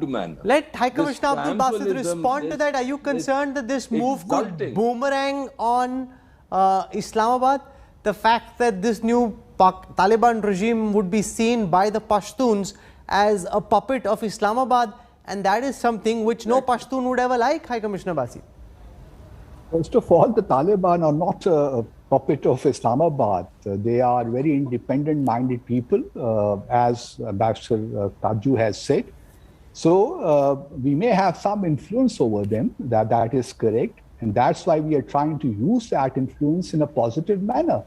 manner. Let High Commissioner Abdul Basit respond to that. Are you concerned that this move could boomerang on Islamabad? The fact that this new Taliban regime would be seen by the Pashtuns as a puppet of Islamabad, and that is something which no Pashtun would ever like, High Commissioner Basit. First of all, the Taliban are not a puppet of Islamabad. They are very independent-minded people, as Ambassador Kaju has said. So we may have some influence over them, that is correct. And that's why we are trying to use that influence in a positive manner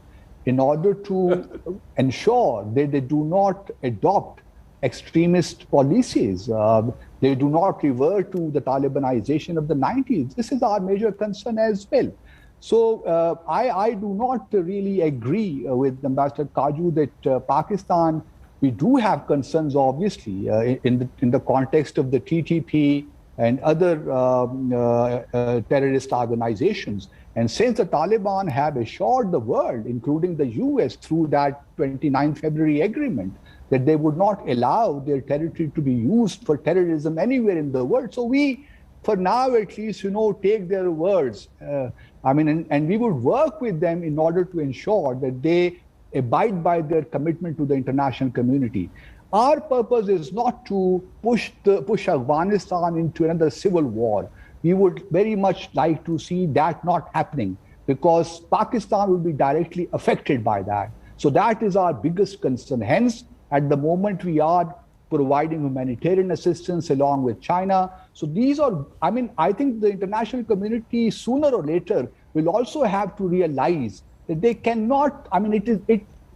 in order to ensure that they do not adopt extremist policies. They do not revert to the Talibanization of the 90s. This is our major concern as well. So I do not really agree with Ambassador Kaju that Pakistan, we do have concerns, obviously, in the context of the TTP and other terrorist organizations. And since the Taliban have assured the world, including the US, through that 29 February agreement, that they would not allow their territory to be used for terrorism anywhere in the world. So we, for now at least, take their words. And we would work with them in order to ensure that they abide by their commitment to the international community. Our purpose is not to push Afghanistan into another civil war. We would very much like to see that not happening, because Pakistan will be directly affected by that. So that is our biggest concern. Hence, at the moment, we are providing humanitarian assistance along with China. So these are, I think the international community sooner or later will also have to realize that they cannot,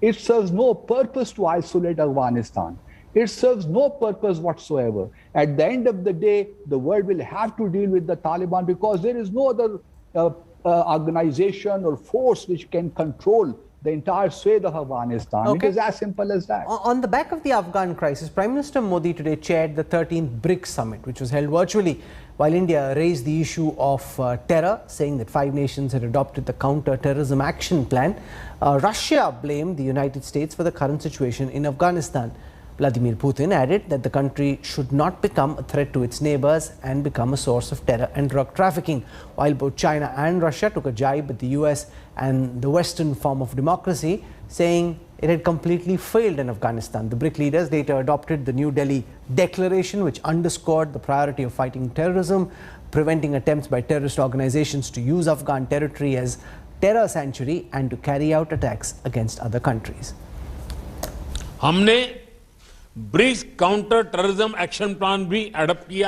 it serves no purpose to isolate Afghanistan. It serves no purpose whatsoever. At the end of the day, the world will have to deal with the Taliban, because there is no other organization or force which can control the entire swathe of Afghanistan. Okay. It is as simple as that. On the back of the Afghan crisis, Prime Minister Modi today chaired the 13th BRICS summit, which was held virtually, while India raised the issue of terror, saying that 5 nations had adopted the counter-terrorism action plan. Russia blamed the United States for the current situation in Afghanistan. Vladimir Putin added that the country should not become a threat to its neighbors and become a source of terror and drug trafficking. While both China and Russia took a jibe at the US and the Western form of democracy, saying it had completely failed in Afghanistan. The BRIC leaders later adopted the New Delhi Declaration, which underscored the priority of fighting terrorism, preventing attempts by terrorist organizations to use Afghan territory as terror sanctuary and to carry out attacks against other countries. हमने BRICS counter terrorism action plan भी adopt किया